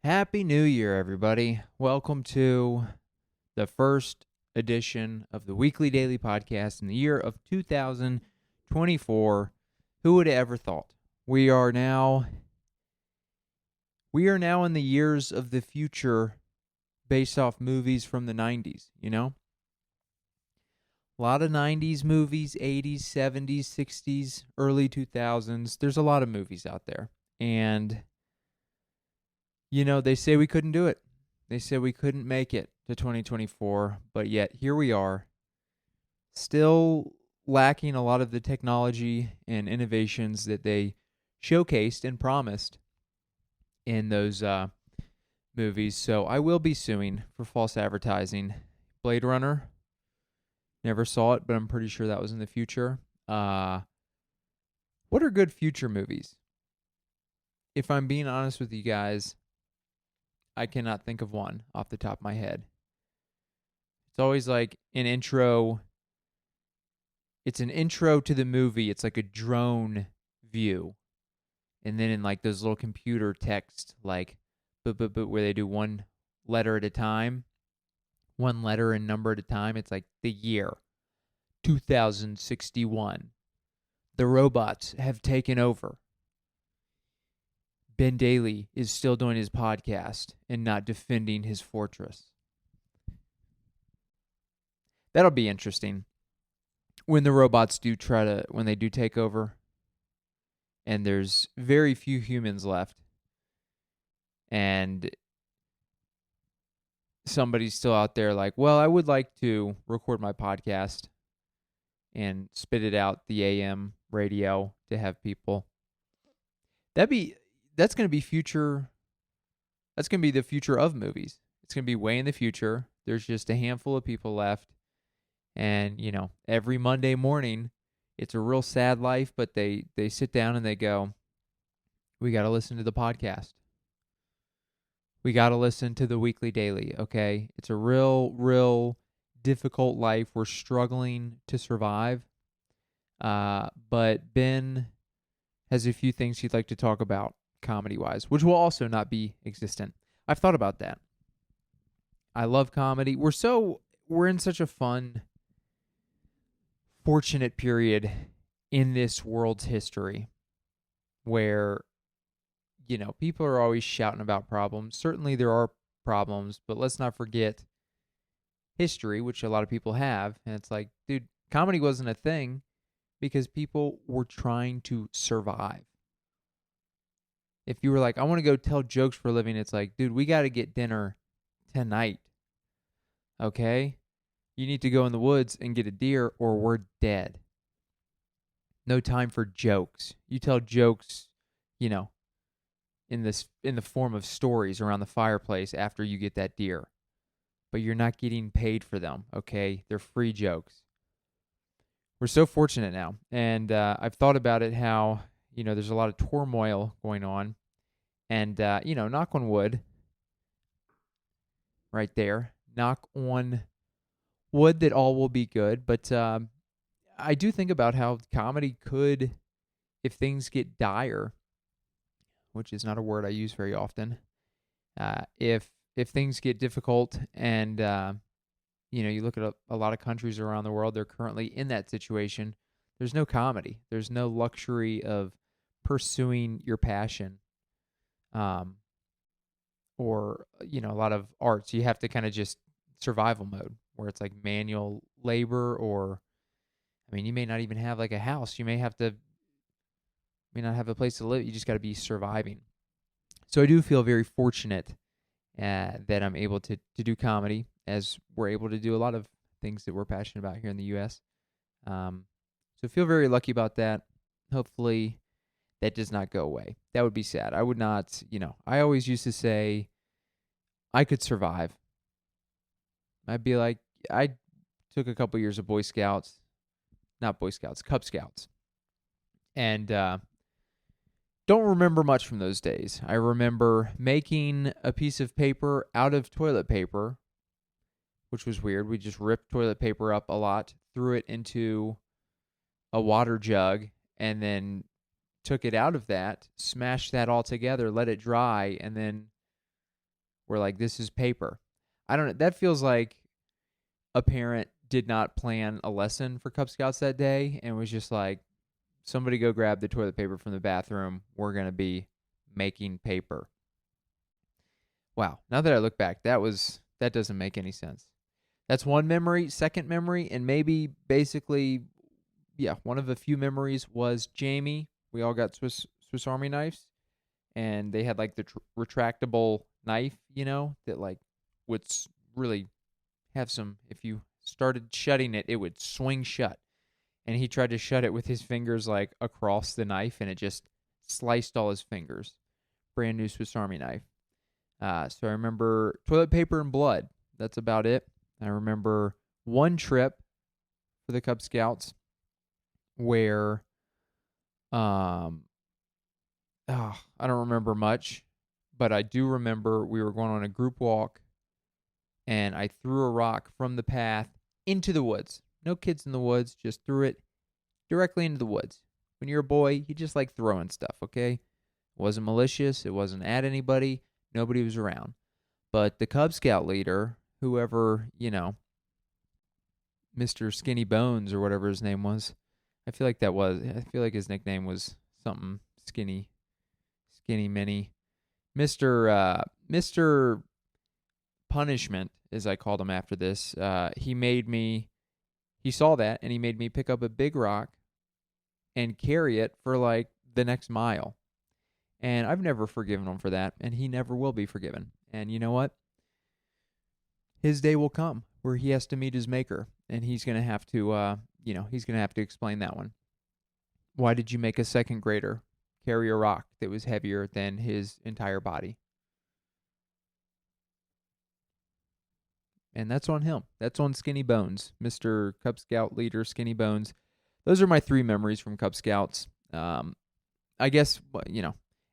Happy New Year, everybody. Welcome to the first edition of the weekly daily podcast in the year of 2024. Who would have ever thought? We are now in the years of the future based off movies from the 90s, you know? A lot of 90s movies, 80s, 70s, 60s, early 2000s. There's a lot of movies out there. And they say we couldn't do it. They said we couldn't make it to 2024, but yet here we are, still lacking a lot of the technology and innovations that they showcased and promised in those movies. So I will be suing for false advertising. Blade Runner, never saw it, but I'm pretty sure that was in the future. What are good future movies? If I'm being honest with you guys, I cannot think of one off the top of my head. It's always like an intro. It's an intro to the movie. It's like a drone view. And then in like those little computer text, like, but where they do one letter at a time, one letter and number at a time. It's like the year 2061. The robots have taken over. Ben Dailey is still doing his podcast and not defending his fortress. That'll be interesting when the robots when they do take over and there's very few humans left and somebody's still out there like, well, I would like to record my podcast and spit it out the AM radio to have people. That's going to be future. That's going to be the future of movies. It's going to be way in the future. There's just a handful of people left. And, every Monday morning, it's a real sad life, but they sit down and they go, we got to listen to the podcast. We got to listen to the weekly daily, okay? It's a real difficult life. We're struggling to survive. But Ben has a few things he'd like to talk about comedy-wise, which will also not be existent. I've thought about that. I love comedy. We're in such a fun, fortunate period in this world's history where, people are always shouting about problems. Certainly there are problems, but let's not forget history, which a lot of people have. And it's like, dude, comedy wasn't a thing because people were trying to survive. If you were like, I want to go tell jokes for a living, it's like, dude, we got to get dinner tonight. Okay? You need to go in the woods and get a deer or we're dead. No time for jokes. You tell jokes, in the form of stories around the fireplace after you get that deer. But you're not getting paid for them, okay? They're free jokes. We're so fortunate now. And I've thought about it how, there's a lot of turmoil going on. And, knock on wood. Right there. Knock on wood that all will be good. But I do think about how comedy could, if things get dire, which is not a word I use very often, if things get difficult and, you look at a lot of countries around the world, they're currently in that situation. There's no comedy. There's no luxury of pursuing your passion. Or, a lot of arts. You have to kind of just survival mode where it's like manual labor or, you may not even have like a house. You may not have a place to live. You just got to be surviving. So I do feel very fortunate that I'm able to do comedy as we're able to do a lot of things that we're passionate about here in the U.S. So I feel very lucky about that. Hopefully that does not go away. That would be sad. I would not, I always used to say I could survive. I'd be like, I took a couple years of Cub Scouts. And don't remember much from those days. I remember making a piece of paper out of toilet paper, which was weird. We just ripped toilet paper up a lot, threw it into a water jug, and then took it out of that, smashed that all together, let it dry, and then We're like, this is paper. I don't know. That feels like a parent did not plan a lesson for Cub Scouts that day and was just like, somebody go grab the toilet paper from the bathroom. We're going to be making paper. Wow. Now that I look back, that doesn't make any sense. That's one memory. Second memory, and maybe basically, yeah, one of the few memories was Jamie. We all got Swiss Army knives, and they had like the retractable knife, that like would really have some. If you started shutting it, it would swing shut. And he tried to shut it with his fingers like across the knife, and it just sliced all his fingers. Brand new Swiss Army knife. So I remember toilet paper and blood. That's about it. I remember one trip for the Cub Scouts where I don't remember much, but I do remember we were going on a group walk, and I threw a rock from the path into the woods. No kids in the woods, just threw it directly into the woods. When you're a boy, you just like throwing stuff, okay? It wasn't malicious. It wasn't at anybody. Nobody was around. But the Cub Scout leader, whoever, Mr. Skinny Bones or whatever his name was, I feel like his nickname was something skinny mini. Mr. Punishment, as I called him after this, he saw that and he made me pick up a big rock and carry it for like the next mile. And I've never forgiven him for that, and he never will be forgiven. And you know what? His day will come where he has to meet his maker, and he's going to have to, explain that one. Why did you make a second grader carry a rock that was heavier than his entire body? And that's on him. That's on Skinny Bones, Mr. Cub Scout leader Skinny Bones. Those are my 3 memories from Cub Scouts. I guess,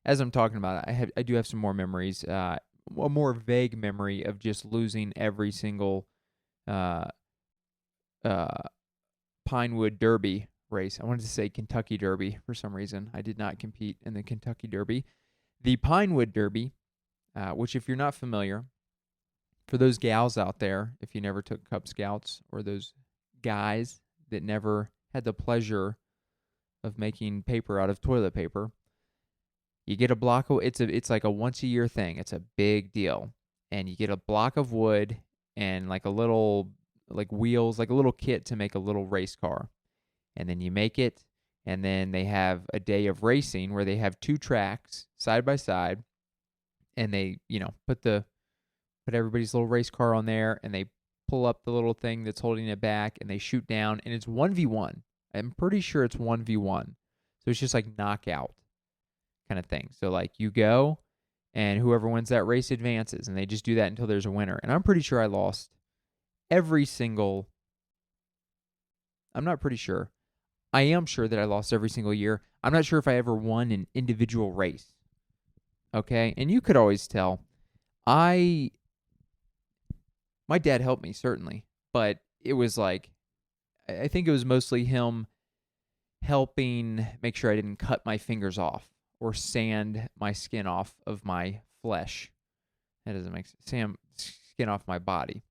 as I'm talking about it, I do have some more memories. A more vague memory of just losing every single Pinewood Derby race. I wanted to say Kentucky Derby for some reason. I did not compete in the Kentucky Derby. The Pinewood Derby, which if you're not familiar, for those gals out there, if you never took Cub Scouts, or those guys that never had the pleasure of making paper out of toilet paper, you get a block of it's like a once a year thing. It's a big deal. And you get a block of wood and like a little like wheels, like a little kit to make a little race car. And then you make it, and then they have a day of racing where they have 2 tracks side by side, and they, put everybody's little race car on there, and they pull up the little thing that's holding it back, and they shoot down, and it's 1v1. I'm pretty sure it's 1v1. So it's just like knockout kind of thing. So like you go, and whoever wins that race advances, and they just do that until there's a winner. And I'm pretty sure I lost every single... I'm not pretty sure. I am sure that I lost every single year. I'm not sure if I ever won an individual race. Okay? And you could always tell. My dad helped me, certainly. But it was like, I think it was mostly him helping make sure I didn't cut my fingers off or sand my skin off of my flesh. That doesn't make sense. Skin off my body.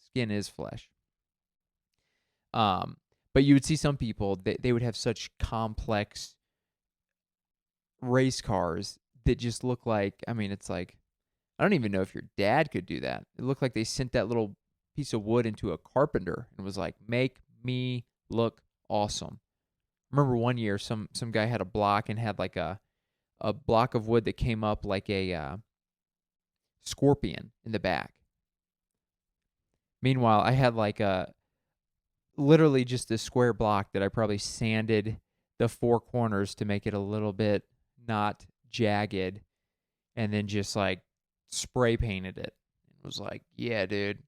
Skin is flesh. But you would see some people, they would have such complex race cars that just look like, it's like, I don't even know if your dad could do that. It looked like they sent that little piece of wood into a carpenter and was like, make me look awesome. Remember one year, some guy had a block and had like a block of wood that came up like a scorpion in the back. Meanwhile, I had like literally just a square block that I probably sanded the 4 corners to make it a little bit not jagged, and then just like spray painted it. It was like, yeah, dude,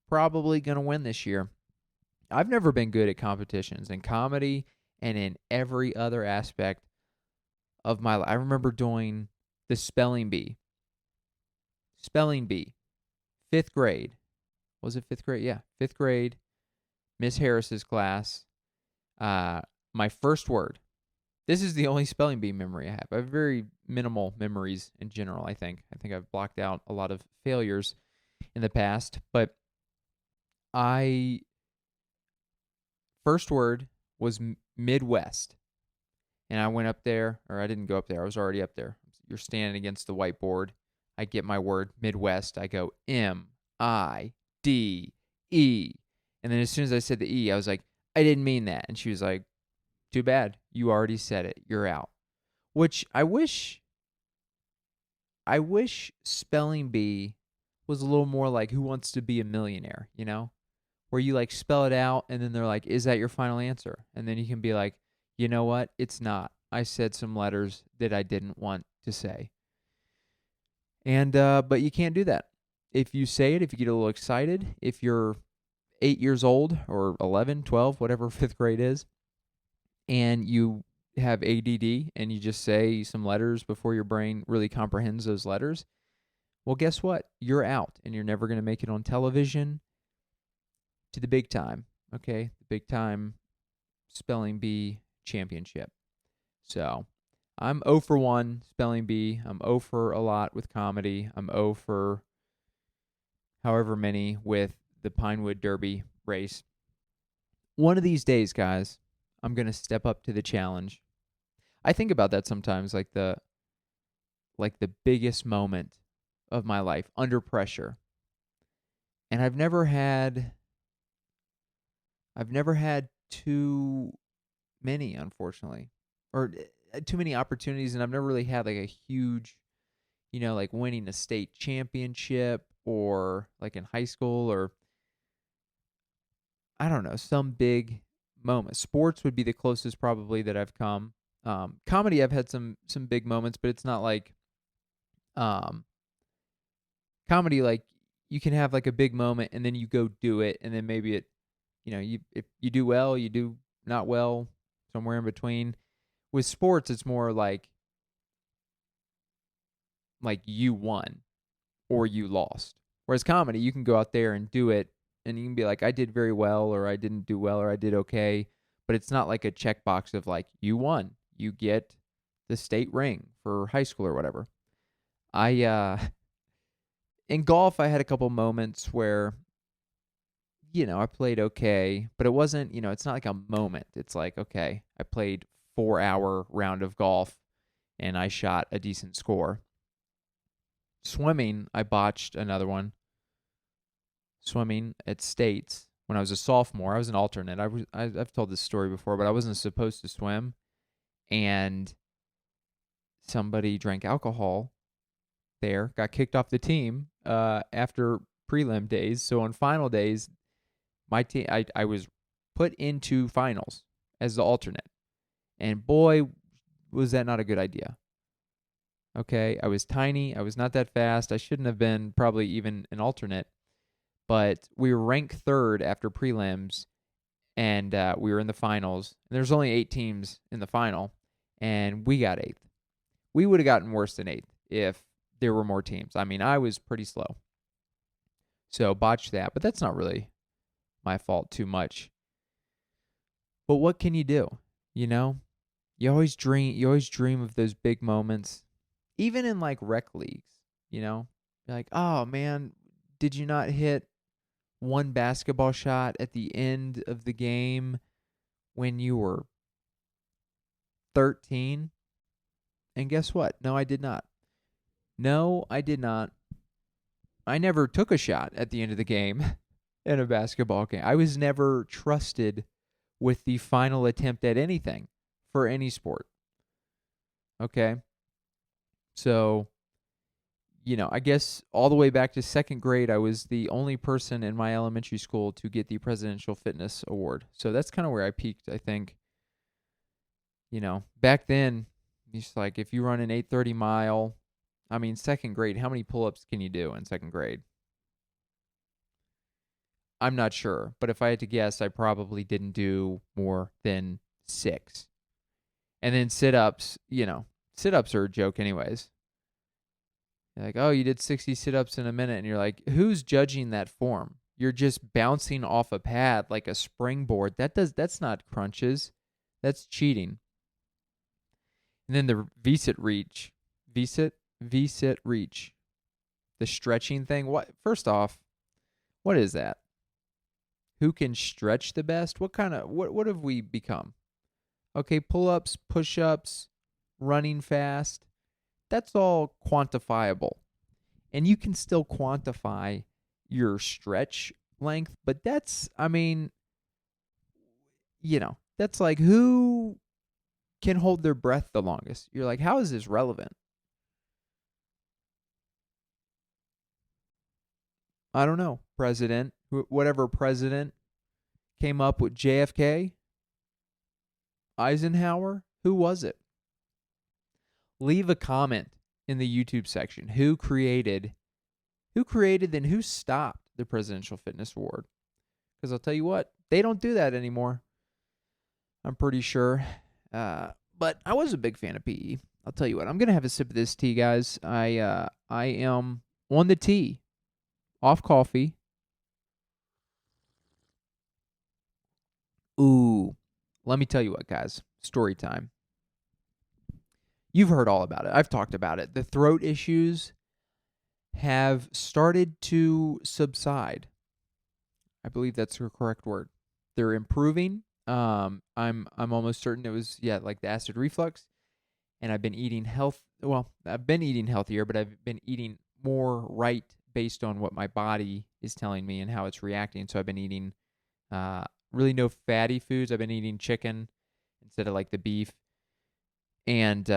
probably going to win this year. I've never been good at competitions in comedy and in every other aspect of my life. I remember doing the spelling bee. Spelling bee. 5th grade. Was it 5th grade? Yeah, 5th grade. Miss Harris's class. My first word This is the only spelling bee memory I have. I have very minimal memories in general, I think. I think I've blocked out a lot of failures in the past, but I first word was Midwest. And I went up there, or I didn't go up there. I was already up there. You're standing against the whiteboard. I get my word Midwest. I go M-I-D-E. And then as soon as I said the E, I was like, I didn't mean that. And she was like, too bad. You already said it. You're out. Which I wish spelling bee was a little more like Who Wants to Be a Millionaire, Where you like spell it out and then they're like, is that your final answer? And then you can be like, you know what? It's not. I said some letters that I didn't want to say. And but you can't do that. If you say it, if you get a little excited, if you're 8 years old or 11, 12, whatever fifth grade is, and you have ADD and you just say some letters before your brain really comprehends those letters, well, guess what? You're out and you're never going to make it on television to the big time, okay? The big time spelling bee championship. So I'm 0 for 1 spelling bee. I'm 0 for a lot with comedy. I'm 0 for however many with the Pinewood Derby race. One of these days, guys, I'm going to step up to the challenge. I think about that sometimes, like the biggest moment of my life under pressure. And I've never had too many, unfortunately, or too many opportunities, and I've never really had like a huge, like winning a state championship or like in high school, or I don't know, some big moment. Sports would be the closest probably that I've come. Comedy, I've had some big moments, but it's not like comedy, like you can have like a big moment and then you go do it, and then maybe it, if you do well, you do not well, somewhere in between. With sports, it's more like you won or you lost. Whereas comedy, you can go out there and do it, and you can be like, I did very well, or I didn't do well, or I did okay. But it's not like a checkbox of like, you won. You get the state ring for high school or whatever. In golf, I had a couple moments where, I played okay, but it wasn't, it's not like a moment. It's like, okay, I played 4-hour round of golf and I shot a decent score. Swimming, I botched another one. Swimming at States when I was a sophomore. I was an alternate. I've told this story before, but I wasn't supposed to swim, and somebody drank alcohol there, got kicked off the team after prelim days. So on final days, my team, I was put into finals as the alternate, and boy, was that not a good idea. Okay, I was tiny. I was not that fast. I shouldn't have been probably even an alternate. But we were ranked third after prelims, and we were in the finals. And there's only 8 teams in the final, and we got 8th. We would have gotten worse than 8th if there were more teams. I mean, I was pretty slow. So botched that, but that's not really my fault too much. But what can you do? You always dream of those big moments. Even in like rec leagues, you're like, oh man, did you not hit one basketball shot at the end of the game when you were 13? And guess what? No, I did not. I never took a shot at the end of the game in a basketball game. I was never trusted with the final attempt at anything for any sport. Okay? So, I guess all the way back to 2nd grade, I was the only person in my elementary school to get the Presidential Fitness Award. So that's kind of where I peaked, I think. Back then, it's like if you run an 8:30 mile, I mean, 2nd grade, how many pull-ups can you do in 2nd grade? I'm not sure, but if I had to guess, I probably didn't do more than 6. And then sit-ups, sit-ups are a joke anyways. You're like, oh, you did 60 sit-ups in a minute, and you're like, who's judging that form? You're just bouncing off a pad like a springboard. That's not crunches. That's cheating. And then the V-sit reach, the stretching thing. What? First off, what is that? Who can stretch the best? What have we become? Okay, pull-ups, push-ups, running fast. That's all quantifiable. And you can still quantify your stretch length, but that's like who can hold their breath the longest. You're like, how is this relevant? I don't know. Whatever president came up with JFK, Eisenhower, who was it? Leave a comment in the YouTube section. Who created and who stopped the Presidential Fitness Award? Because I'll tell you what, they don't do that anymore. I'm pretty sure. But I was a big fan of PE. I'll tell you what, I'm gonna have a sip of this tea, guys. I am on the tea, off coffee. Ooh, let me tell you what, guys. Story time. You've heard all about it. I've talked about it. The throat issues have started to subside. I believe that's the correct word. They're improving. I'm almost certain it was like the acid reflux, and I've been eating I've been eating healthier, but I've been eating more right based on what my body is telling me and how it's reacting. So I've been eating really no fatty foods. I've been eating chicken instead of like the beef, and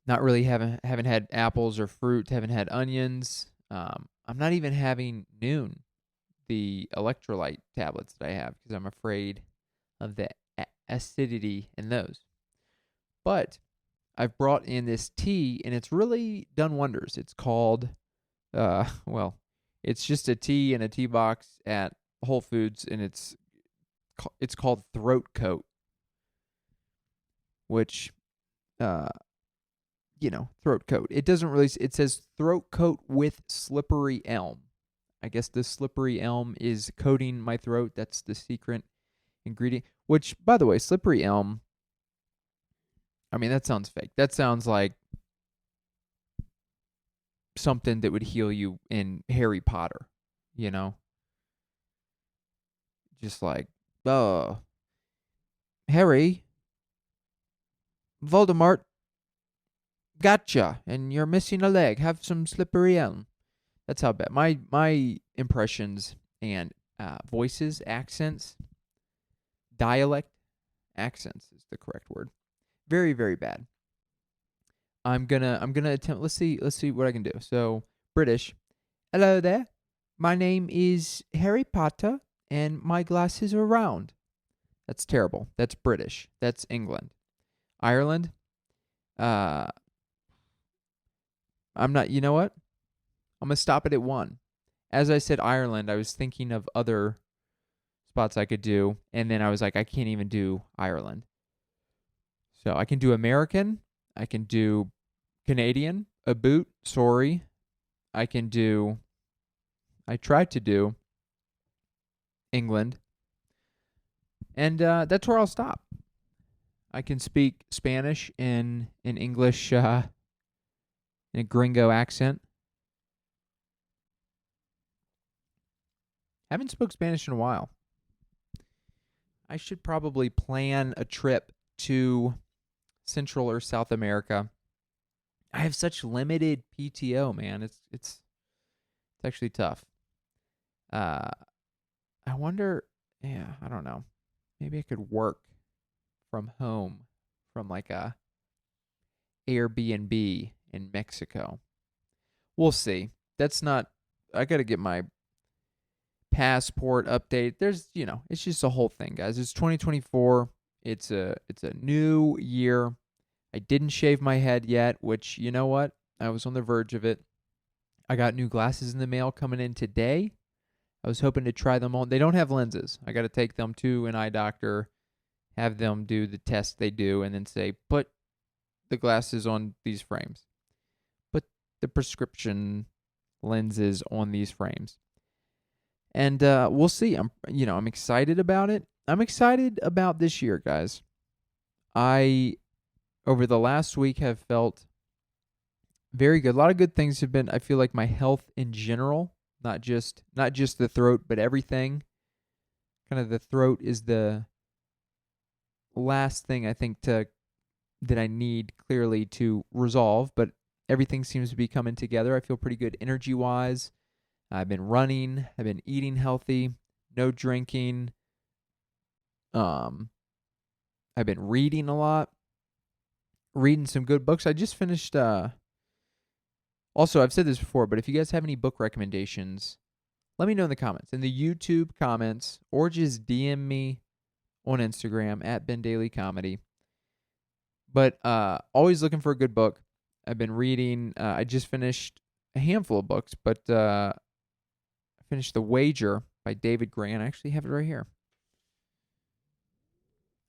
not really haven't had apples or fruit. Haven't had onions. I'm not even having Noon, the electrolyte tablets that I have, because I'm afraid of the acidity in those. But I've brought in this tea, and it's really done wonders. It's called, it's just a tea in a tea box at Whole Foods, and it's called Throat Coat, which, Throat Coat. It doesn't really. It says Throat Coat with slippery elm. I guess the slippery elm is coating my throat. That's the secret ingredient. Which, by the way, slippery elm, I mean, that sounds fake. That sounds like something that would heal you in Harry Potter, you know? Just like, oh, Harry, Voldemort, gotcha, and you're missing a leg. Have some slippery elm. That's how bad. My impressions and voices, accents, dialect, accents is the correct word. Very, very bad. I'm gonna attempt. Let's see what I can do. So, British. Hello there. My name is Harry Potter, and my glasses are round. That's terrible. That's British. That's England. Ireland. I'm not. You know what? I'm gonna stop it at one. As I said, Ireland. I was thinking of other spots I could do, and then I was like, I can't even do Ireland. So I can do American. I can do Canadian. A boot. Sorry. I tried to do England. And that's where I'll stop. I can speak Spanish in English, in a gringo accent. Haven't spoke Spanish in a while. I should probably plan a trip to Central or South America. I have such limited PTO, man. It's actually tough. I wonder. Yeah, I don't know. Maybe I could work from home from like a Airbnb in Mexico. We'll see. That's not. I got to get my passport update. It's just a whole thing, guys. It's 2024. It's a new year. I didn't shave my head yet, which, you know what? I was on the verge of it. I got new glasses in the mail coming in today. I was hoping to try them on. They don't have lenses. I got to take them to an eye doctor, have them do the test they do, and then say, put the glasses on these frames. Put the prescription lenses on these frames. And we'll see. I'm excited about it. I'm excited about this year, guys. I over the last week have felt very good. A lot of good things have been, I feel like my health in general, not just the throat, but everything. Kind of the throat is the last thing I think to that I need clearly to resolve, but everything seems to be coming together. I feel pretty good energy wise. I've been running, I've been eating healthy, no drinking. Um I've been reading a lot, reading some good books. I just finished also I've said this before, but if you guys have any book recommendations, let me know in the comments. In the YouTube comments, or just DM me on Instagram at Ben Dailey Comedy. But always looking for a good book. I've been reading. I just finished a handful of books, but I finished The Wager by David Grant. I actually have it right here.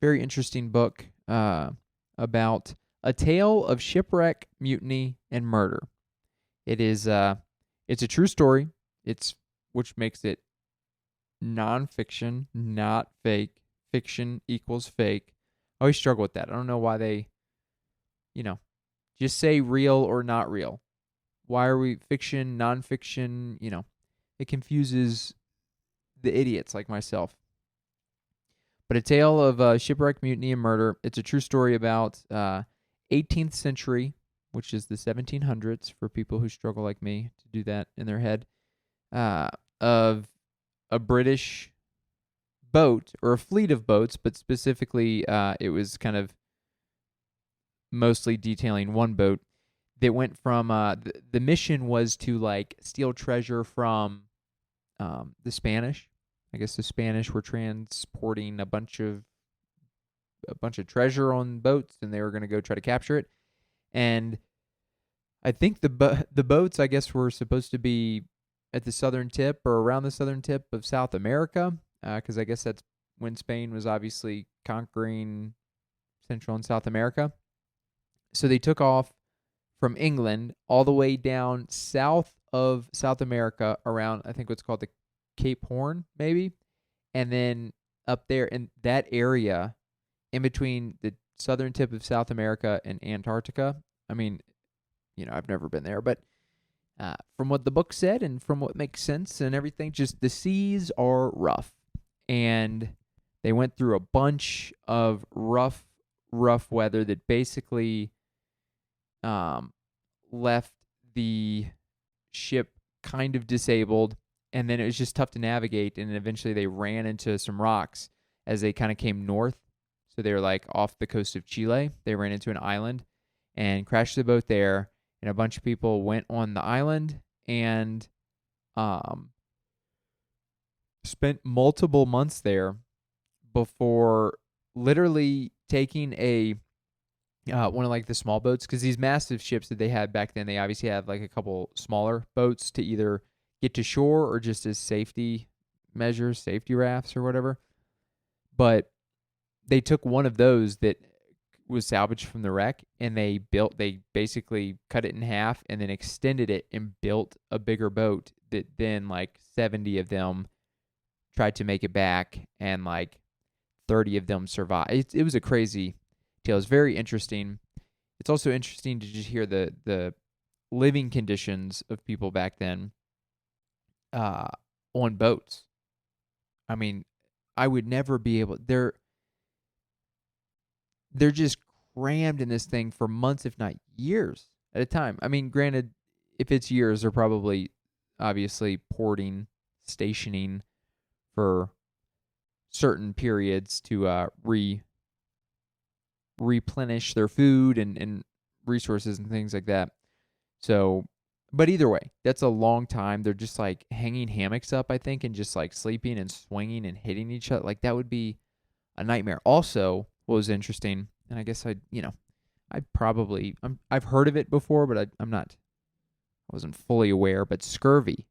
Very interesting book about a tale of shipwreck, mutiny, and murder. It is it's a true story. It's which makes it nonfiction, not fake. Fiction equals fake. I always struggle with that. I don't know why they, just say real or not real. Why are we fiction, nonfiction? It confuses the idiots like myself. But A Tale of Shipwreck, Mutiny, and Murder. It's a true story about 18th century, which is the 1700s for people who struggle like me to do that in their head, of a British boat or a fleet of boats, but specifically it was kind of mostly detailing one boat that went from the mission was to like steal treasure from the Spanish. I guess the Spanish were transporting a bunch of treasure on boats, and they were going to go try to capture it. And I think the boats, I guess, were supposed to be at the southern tip or around the southern tip of South America, because I guess that's when Spain was obviously conquering Central and South America. So they took off from England all the way down south of South America around, I think, what's called the Cape Horn, maybe. And then up there in that area in between the southern tip of South America and Antarctica. I mean, I've never been there, but from what the book said and from what makes sense and everything, just the seas are rough. And they went through a bunch of rough weather that basically left the ship kind of disabled, and then it was just tough to navigate, and eventually they ran into some rocks as they kind of came north. So they were like off the coast of Chile. They ran into an island and crashed the boat there, and a bunch of people went on the island and spent multiple months there before literally taking a one of like the small boats, because these massive ships that they had back then, they obviously had like a couple smaller boats to either get to shore or just as safety measures, safety rafts or whatever. But they took one of those that was salvaged from the wreck, and they basically cut it in half and then extended it and built a bigger boat that then like 70 of them tried to make it back, and like 30 of them survived. It was a crazy tale. It's very interesting. It's also interesting to just hear the living conditions of people back then on boats. I mean, I would never be able. They're just crammed in this thing for months, if not years at a time. I mean, granted, if it's years, they're probably obviously porting, stationing for certain periods to replenish their food and resources and things like that. So, but either way, that's a long time. They're just like hanging hammocks up, I think, and just like sleeping and swinging and hitting each other. Like that would be a nightmare. Also, what was interesting, and I guess I've heard of it before, but I wasn't fully aware, but scurvy.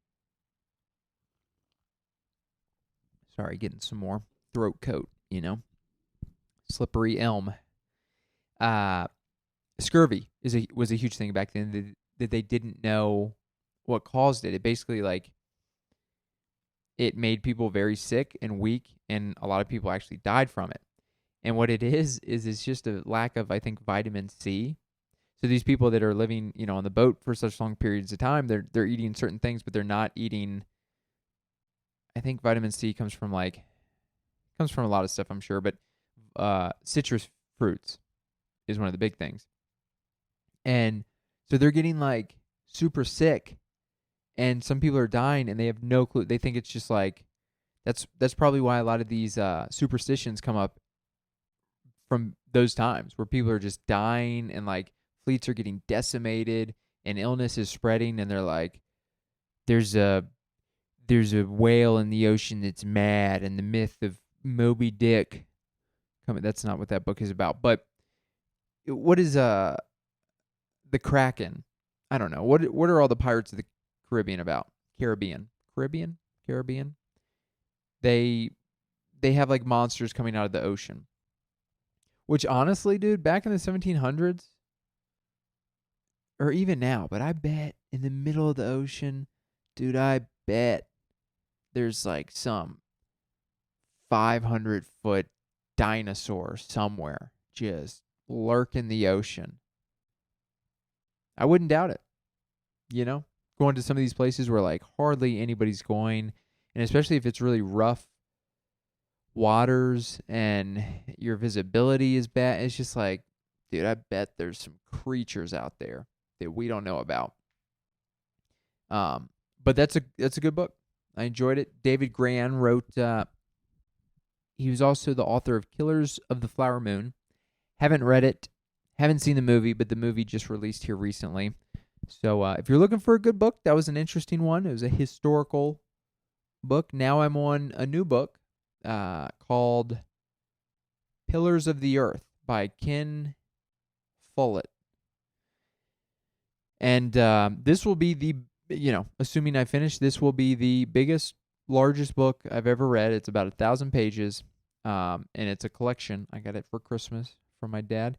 Sorry, getting some more throat coat, slippery elm. Scurvy was a huge thing back then that they didn't know what caused it. It basically it made people very sick and weak, and a lot of people actually died from it. And what it is it's just a lack of, I think, vitamin C. So these people that are living, on the boat for such long periods of time, they're eating certain things, but they're not eating. I think vitamin C comes from a lot of stuff, I'm sure, but citrus fruits is one of the big things. And so they're getting like super sick, and some people are dying and they have no clue. They think it's just like that's probably why a lot of these superstitions come up from those times where people are just dying and like fleets are getting decimated and illness is spreading, and they're like, there's a whale in the ocean that's mad, and the myth of Moby Dick coming. That's not what that book is about. But what is the Kraken? I don't know. What are all the Pirates of the Caribbean about? Caribbean. They have like monsters coming out of the ocean. Which honestly, dude, back in the 1700s or even now, but I bet in the middle of the ocean, dude, I bet there's like some 500-foot dinosaur somewhere just lurking the ocean. I wouldn't doubt it. Going to some of these places where like hardly anybody's going, and especially if it's really rough waters and your visibility is bad, it's just like, dude, I bet there's some creatures out there that we don't know about. But that's a good book. I enjoyed it. David Gran wrote. He was also the author of Killers of the Flower Moon. Haven't read it. Haven't seen the movie, but the movie just released here recently. So if you're looking for a good book, that was an interesting one. It was a historical book. Now I'm on a new book called Pillars of the Earth by Ken Follett. And this will be the, assuming I finish, this will be the largest book I've ever read. It's about 1,000 pages, and it's a collection. I got it for Christmas from my dad.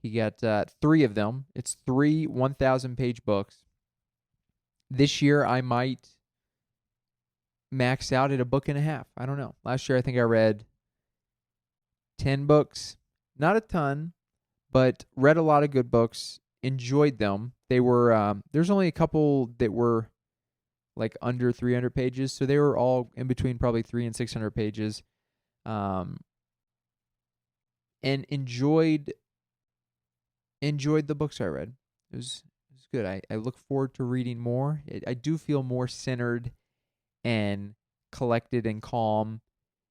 He got 3 of them. It's 3 1,000-page books. This year, I might max out at a book and a half. I don't know. Last year, I think I read 10 books. Not a ton, but read a lot of good books. Enjoyed them. They were, there's only a couple that were like under 300 pages, so they were all in between probably 300 and 600 pages. And enjoyed the books I read. It was good. I look forward to reading more. I do feel more centered and collected and calm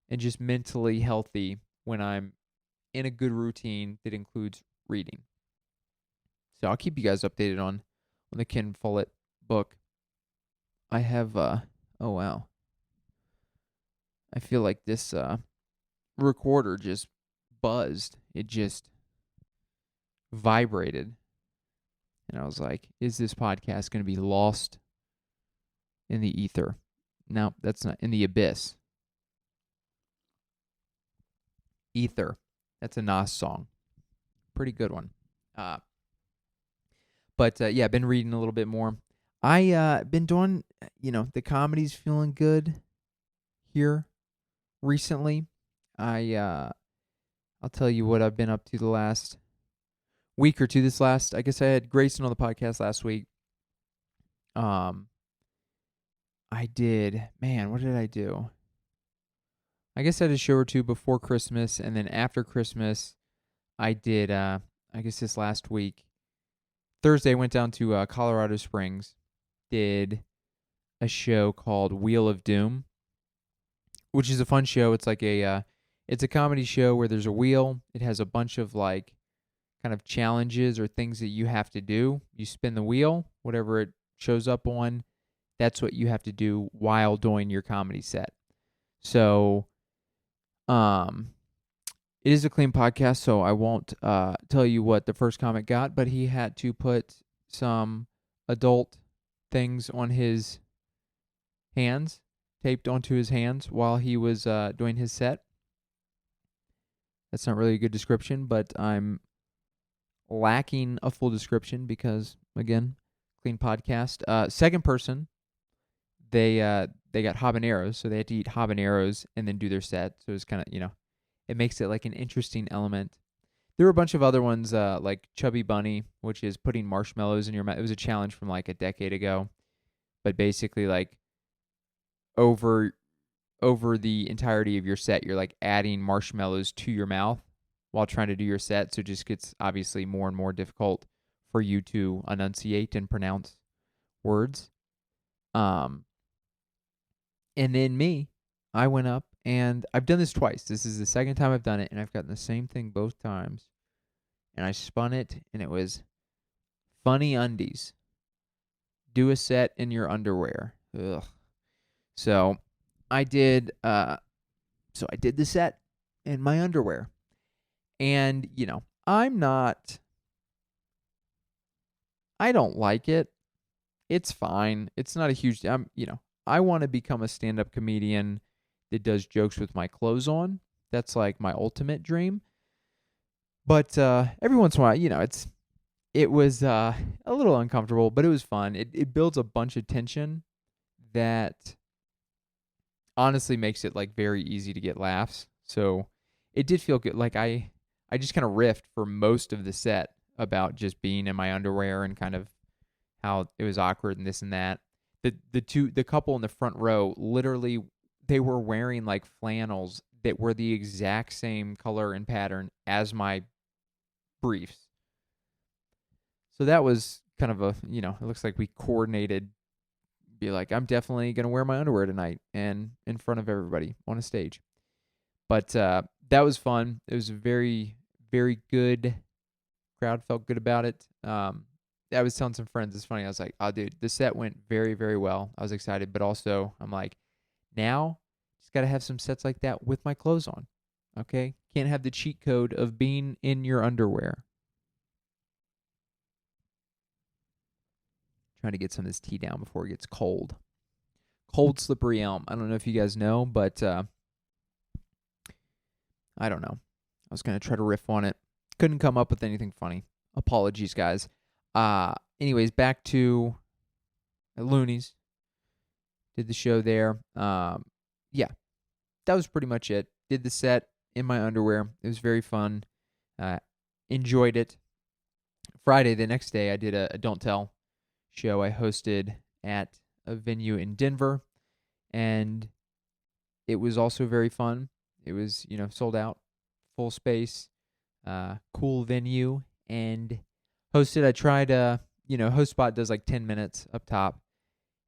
and just mentally healthy when I'm in a good routine that includes reading. So I'll keep you guys updated on the Ken Follett book. I have, oh wow. I feel like this recorder just buzzed. It just vibrated. And I was like, is this podcast going to be lost in the ether? No, that's not. In the abyss. Ether. That's a Nas song. Pretty good one. But yeah, I've been reading a little bit more. I been doing, the comedy's feeling good here recently. I'll tell you what I've been up to the last week or two. I guess I had Grayson on the podcast last week. I did, man, what did I do? I guess I had a show or two before Christmas, and then after Christmas, I did, I guess this last week, Thursday, I went down to Colorado Springs, did a show called Wheel of Doom, which is a fun show. It's like it's a comedy show where there's a wheel. It has a bunch of like kind of challenges or things that you have to do. You spin the wheel, whatever it shows up on, that's what you have to do while doing your comedy set. So, it is a clean podcast, so I won't tell you what the first comic got, but he had to put some adult things on his hands, taped onto his hands while he was doing his set. That's not really a good description, but I'm lacking a full description because, again, clean podcast. Second person, they got habaneros, so they had to eat habaneros and then do their set. So it was kind of, It makes it like an interesting element. There were a bunch of other ones, like Chubby Bunny, which is putting marshmallows in your mouth. It was a challenge from like a decade ago, but basically like over the entirety of your set, you're like adding marshmallows to your mouth while trying to do your set. So it just gets obviously more and more difficult for you to enunciate and pronounce words. And then me, I went up and I've done this twice. This is the second time I've done it, and I've gotten the same thing both times. And I spun it, and it was funny undies. Do a set in your underwear. Ugh. So I did. So I did the set in my underwear, and I don't like it. It's fine. It's not a huge. I want to become a stand-up comedian that does jokes with my clothes on. That's like my ultimate dream. But every once in a while, it was a little uncomfortable, but it was fun. It builds a bunch of tension that honestly makes it like very easy to get laughs. So it did feel good. Like I just kind of riffed for most of the set about just being in my underwear and kind of how it was awkward and this and that. The couple in the front row, literally they were wearing like flannels that were the exact same color and pattern as my briefs. So that was kind of it looks like we coordinated, be like, I'm definitely going to wear my underwear tonight and in front of everybody on a stage. But that was fun. It was a very, very good crowd. Felt good about it. I was telling some friends, it's funny. I was like, oh, dude, the set went very, very well. I was excited, but also I'm like, now just got to have some sets like that with my clothes on. Okay? Can't have the cheat code of being in your underwear. Trying to get some of this tea down before it gets cold. Cold Slippery Elm. I don't know if you guys know, but I don't know. I was going to try to riff on it. Couldn't come up with anything funny. Apologies, guys. Anyways, back to Looney's. Did the show there. Yeah, that was pretty much it. Did the set in my underwear. It was very fun. Enjoyed it. Friday, the next day, I did a Don't Tell show I hosted at a venue in Denver, and it was also very fun. It was, sold out, full space, cool venue, and hosted. I tried, Host Spot does like 10 minutes up top,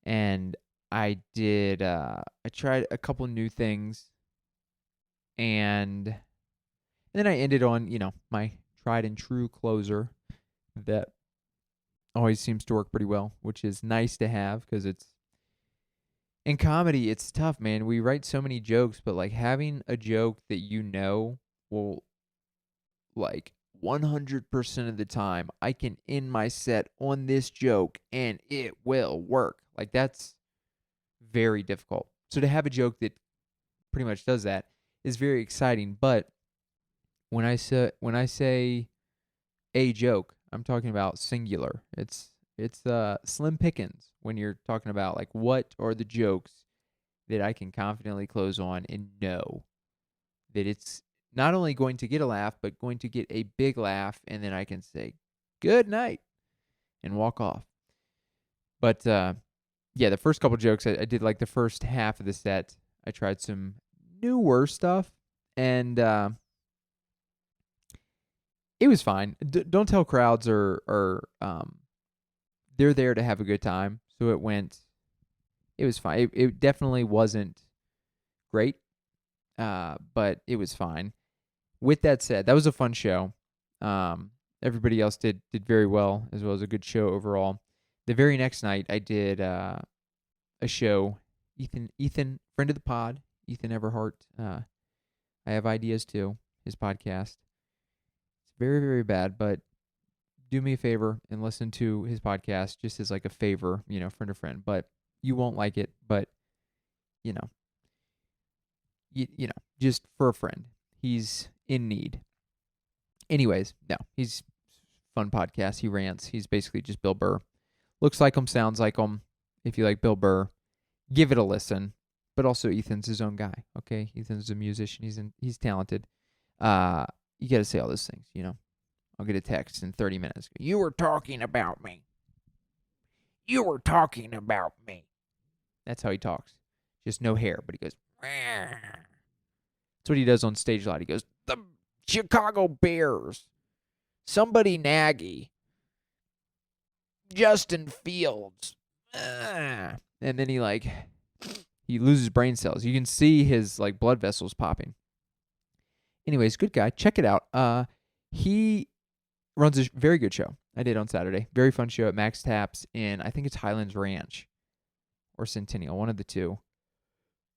and I tried a couple new things, and then I ended on, my tried and true closer that always seems to work pretty well, which is nice to have because in comedy, it's tough, man. We write so many jokes, but like having a joke that will like 100% of the time, I can end my set on this joke and it will work. Like that's very difficult. So to have a joke that pretty much does that is very exciting. But when I say a joke, I'm talking about singular. It's slim pickings when you're talking about like what are the jokes that I can confidently close on and know that it's not only going to get a laugh, but going to get a big laugh, and then I can say good night and walk off. But yeah, the first couple jokes I did like the first half of the set. I tried some newer stuff, and it was fine. Don't Tell crowds are they're there to have a good time. So it was fine. It definitely wasn't great, but it was fine. With that said, that was a fun show. Everybody else did very well, as well as a good show overall. The very next night, I did a show. Ethan, friend of the pod, Ethan Everhart. I have ideas too. His podcast. It's very, very bad, but do me a favor and listen to his podcast just as like a favor, friend to friend. But you won't like it, but just for a friend. He's in need. Anyways, no, he's fun podcast. He rants. He's basically just Bill Burr. Looks like him, sounds like him. If you like Bill Burr, give it a listen. But also Ethan's his own guy, okay? Ethan's a musician. He's talented. You got to say all those things, you know. I'll get a text in 30 minutes. You were talking about me. You were talking about me. That's how he talks. Just no hair, but he goes, "Meow." That's what he does on stage a lot. He goes, the Chicago Bears, somebody Nagy, Justin Fields. And then he loses brain cells. You can see his like blood vessels popping. Anyways, good guy. Check it out. He runs a very good show. I did on Saturday. Very fun show at Max Taps in, I think it's Highlands Ranch or Centennial, one of the two.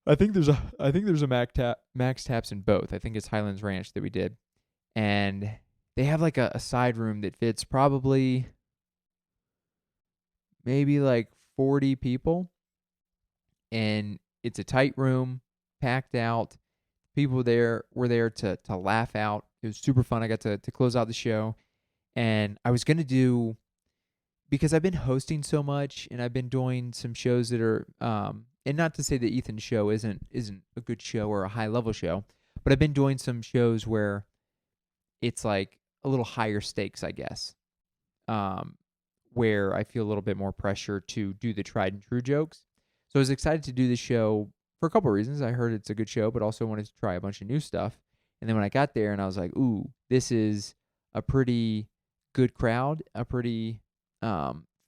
I think there's a Max Taps in both. I think it's Highlands Ranch that we did. And they have like a side room that fits probably maybe like 40 people. And it's a tight room, packed out. People there were there to laugh out. It was super fun. I got to close out the show. And I was going to do, because I've been hosting so much and I've been doing some shows that are, and not to say that Ethan's show isn't a good show or a high level show, but I've been doing some shows where it's like a little higher stakes, I guess, where I feel a little bit more pressure to do the tried and true jokes. So I was excited to do the show for a couple of reasons. I heard it's a good show, but also wanted to try a bunch of new stuff. And then when I got there and I was like, ooh, this is a pretty good crowd, a pretty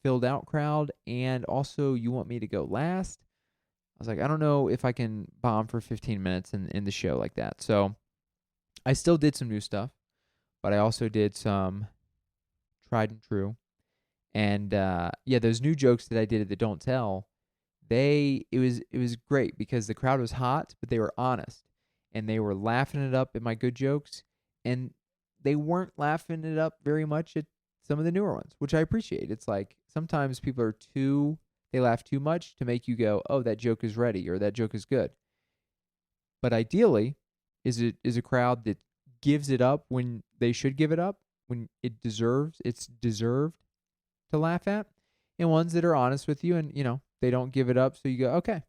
filled out crowd, and also you want me to go last? I was like, I don't know if I can bomb for 15 minutes in the show like that. So I still did some new stuff, but I also did some tried and true. And yeah, those new jokes that I did at the Don't Tell, it was great because the crowd was hot, but they were honest. And they were laughing it up at my good jokes, and they weren't laughing it up very much at some of the newer ones, which I appreciate. It's like sometimes people they laugh too much to make you go, oh, that joke is ready or that joke is good. But ideally, is a crowd that gives it up when they should give it up, when it's deserved to laugh at, and ones that are honest with you and, they don't give it up. So you go, okay,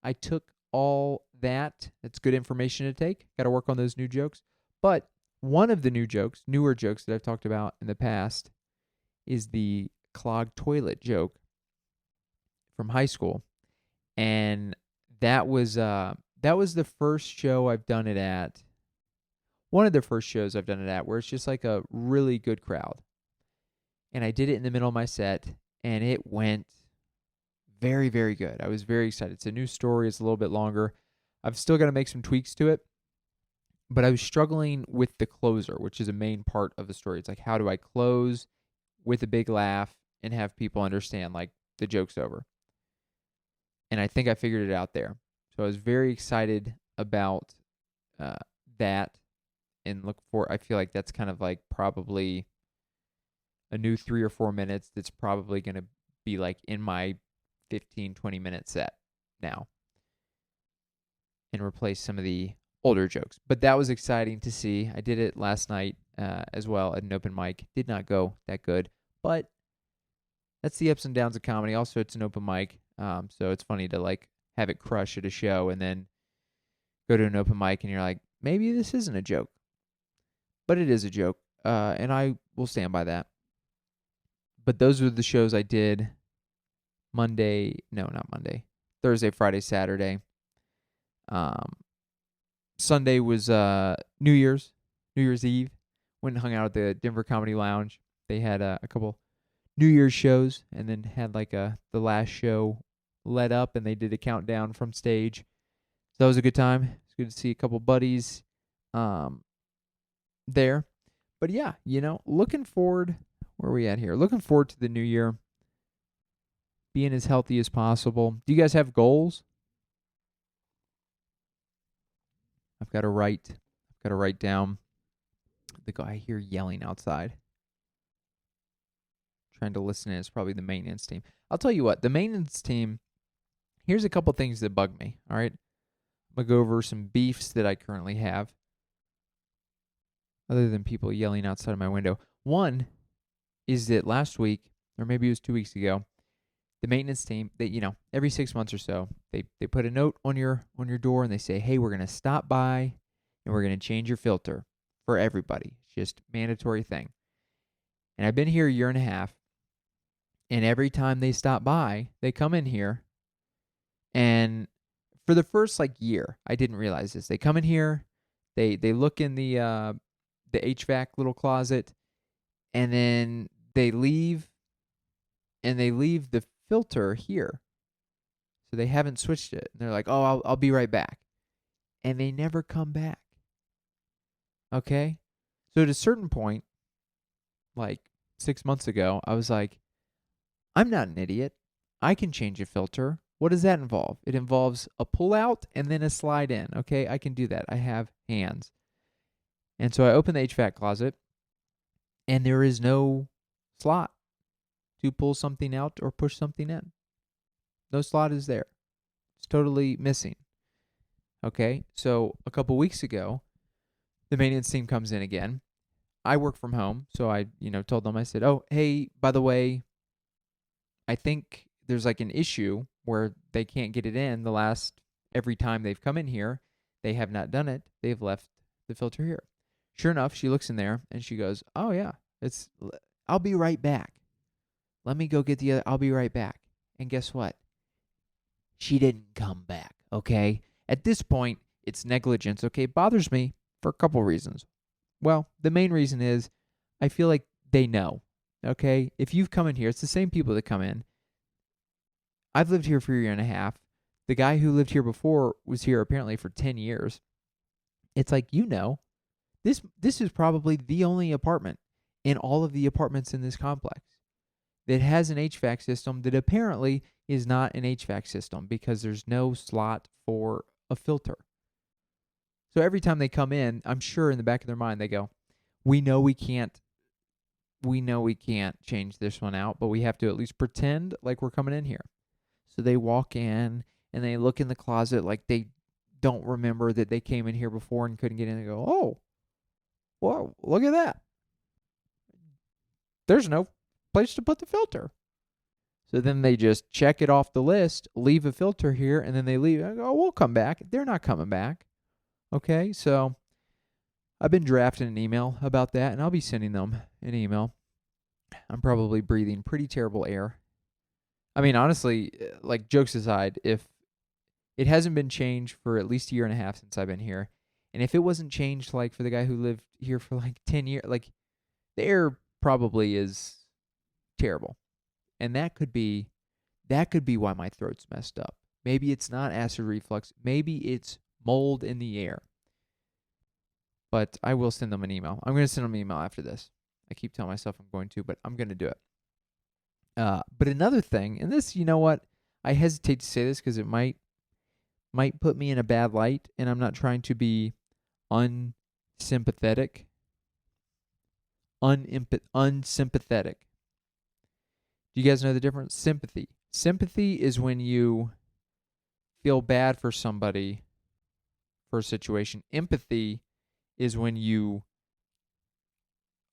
I took all that. That's good information to take. Got to work on those new jokes. But one of the newer jokes that I've talked about in the past is the clogged toilet joke from high school. And that was the first show I've done it at. One of the first shows I've done it at where it's just like a really good crowd. And I did it in the middle of my set, and it went very, very good. I was very excited. It's a new story. It's a little bit longer. I've still got to make some tweaks to it, but I was struggling with the closer, which is a main part of the story. It's like, how do I close with a big laugh and have people understand, like, the joke's over? And I think I figured it out there. So I was very excited about that, and I feel like that's kind of like probably a new 3 or 4 minutes that's probably going to be like in my 15, 20-minute set now and replace some of the older jokes. But that was exciting to see. I did it last night as well at an open mic. Did not go that good, but that's the ups and downs of comedy. Also, it's an open mic, so it's funny to like have it crush at a show and then go to an open mic and you're like, maybe this isn't a joke. But it is a joke, and I will stand by that. But those were the shows I did Thursday, Friday, Saturday. Sunday was New Year's Eve. Went and hung out at the Denver Comedy Lounge. They had a couple New Year's shows, and then had like the last show led up, and they did a countdown from stage. So that was a good time. It's good to see a couple buddies there. But yeah, looking forward. Where are we at here? Looking forward to the new year. Being as healthy as possible. Do you guys have goals? I've got to write down. The guy I hear yelling outside. Trying to listen in. It's probably the maintenance team. I'll tell you what. The maintenance team. Here's a couple things that bug me. All right. I'm going to go over some beefs that I currently have. Other than people yelling outside of my window. One is that last week, or maybe it was 2 weeks ago, the maintenance team, every 6 months or so, they put a note on your door and they say, hey, we're going to stop by and we're going to change your filter. for everybody. It's just mandatory thing. And I've been here a year and a half, and every time they stop by, they come in here, and for the first like year, I didn't realize this. They come in here, they look in the HVAC little closet, and then they leave, and they leave the filter here. So they haven't switched it. And they're like, "Oh, I'll be right back." And they never come back. Okay? So at a certain point, like 6 months ago, I was like, I'm not an idiot. I can change a filter. What does that involve? It involves a pull out and then a slide in. Okay, I can do that. I have hands. And so I open the HVAC closet, and there is no slot to pull something out or push something in. No slot is there. It's totally missing. Okay, so a couple weeks ago, the maintenance team comes in again. I work from home, so I, told them, I said, "Oh, hey, by the way, I think there's like an issue where they can't get it in every time they've come in here, they have not done it. They've left the filter here." Sure enough, she looks in there and she goes, "Oh yeah, I'll be right back. Let me go get the other, I'll be right back." And guess what? She didn't come back, okay? At this point, it's negligence, okay? It bothers me for a couple reasons. Well, the main reason is I feel like they know, okay? If you've come in here, it's the same people that come in. I've lived here for a year and a half. The guy who lived here before was here apparently for 10 years. It's like, this is probably the only apartment in all of the apartments in this complex that has an HVAC system that apparently is not an HVAC system because there's no slot for a filter. So every time they come in, I'm sure in the back of their mind they go, we know we can't change this one out, but we have to at least pretend like we're coming in here. So they walk in and they look in the closet like they don't remember that they came in here before and couldn't get in. They go, "Oh, well, look at that. There's no place to put the filter." So then they just check it off the list, leave a filter here, and then they leave. I go, "Oh, we'll come back." They're not coming back. Okay, so I've been drafting an email about that, and I'll be sending them an email. I'm probably breathing pretty terrible air. I mean, honestly, like jokes aside, if it hasn't been changed for at least a year and a half since I've been here, and if it wasn't changed like for the guy who lived here for like 10 years, like the air probably is terrible. And that could be why my throat's messed up. Maybe it's not acid reflux. Maybe it's mold in the air. But I will send them an email. I'm going to send them an email after this. I keep telling myself I'm going to, but I'm going to do it. But another thing, and this, you know what? I hesitate to say this because it might put me in a bad light, and I'm not trying to be unsympathetic. Unsympathetic. Do you guys know the difference? Sympathy. Sympathy is when you feel bad for somebody for a situation. Empathy is when you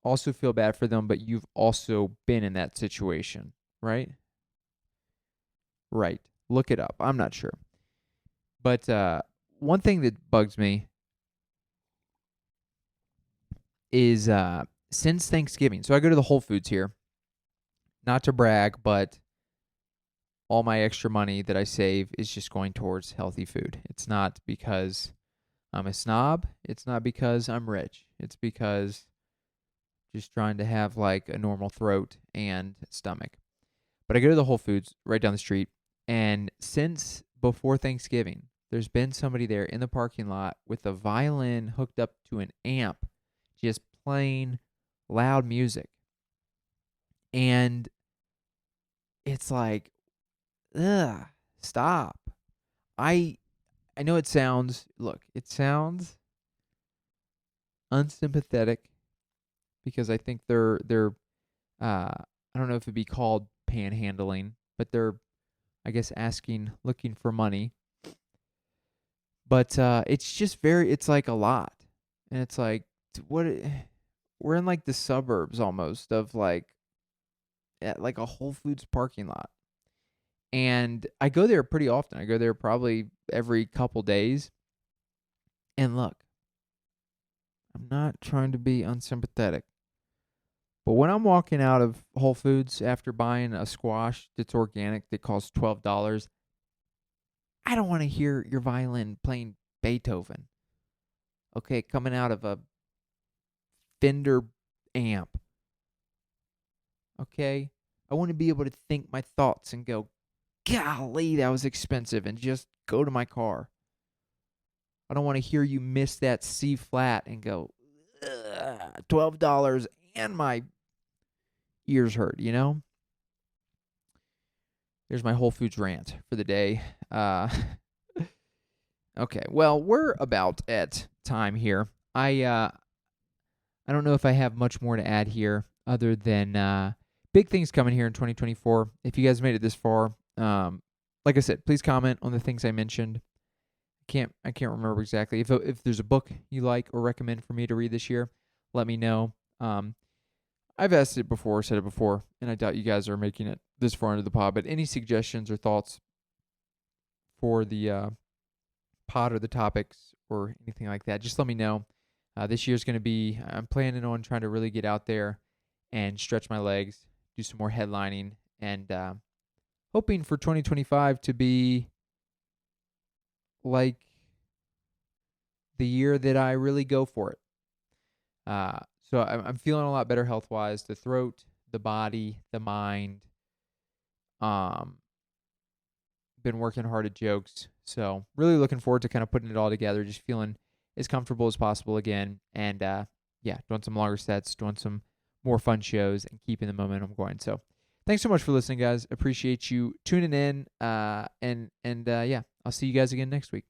also feel bad for them, but you've also been in that situation, right? Right. Look it up. I'm not sure. But one thing that bugs me is since Thanksgiving. So I go to the Whole Foods here. Not to brag, but all my extra money that I save is just going towards healthy food. It's not because I'm a snob. It's not because I'm rich. It's because just trying to have like a normal throat and stomach. But I go to the Whole Foods right down the street, and since before Thanksgiving, there's been somebody there in the parking lot with a violin hooked up to an amp, just playing loud music. And it's like, ugh, stop. I know it sounds unsympathetic because I think they're I don't know if it'd be called panhandling, but they're, I guess, looking for money. But it's like a lot. And it's like, we're in like the suburbs almost of like, at like a Whole Foods parking lot. And I go there pretty often. I go there probably every couple days. And look, I'm not trying to be unsympathetic. But when I'm walking out of Whole Foods after buying a squash that's organic that costs $12, I don't want to hear your violin playing Beethoven. Okay, coming out of a Fender amp. Okay? I want to be able to think my thoughts and go, golly, that was expensive, and just go to my car. I don't want to hear you miss that C flat and go, $12 and my ears hurt, you know? There's my Whole Foods rant for the day. Okay, well, we're about at time here. I don't know if I have much more to add here other than big things coming here in 2024. If you guys made it this far, like I said, please comment on the things I mentioned. I can't remember exactly. If there's a book you like or recommend for me to read this year, let me know. I've asked it before, said it before, and I doubt you guys are making it this far into the pod. But any suggestions or thoughts for the pod or the topics or anything like that, just let me know. This year's going to be, I'm planning on trying to really get out there and stretch my legs, do some more headlining, and hoping for 2025 to be like the year that I really go for it. So I'm feeling a lot better health-wise. The throat, the body, the mind. Been working hard at jokes. So really looking forward to kind of putting it all together, just feeling as comfortable as possible again. And yeah, doing some longer sets, doing some more fun shows, and keeping the momentum going. So thanks so much for listening, guys. Appreciate you tuning in. And yeah, I'll see you guys again next week.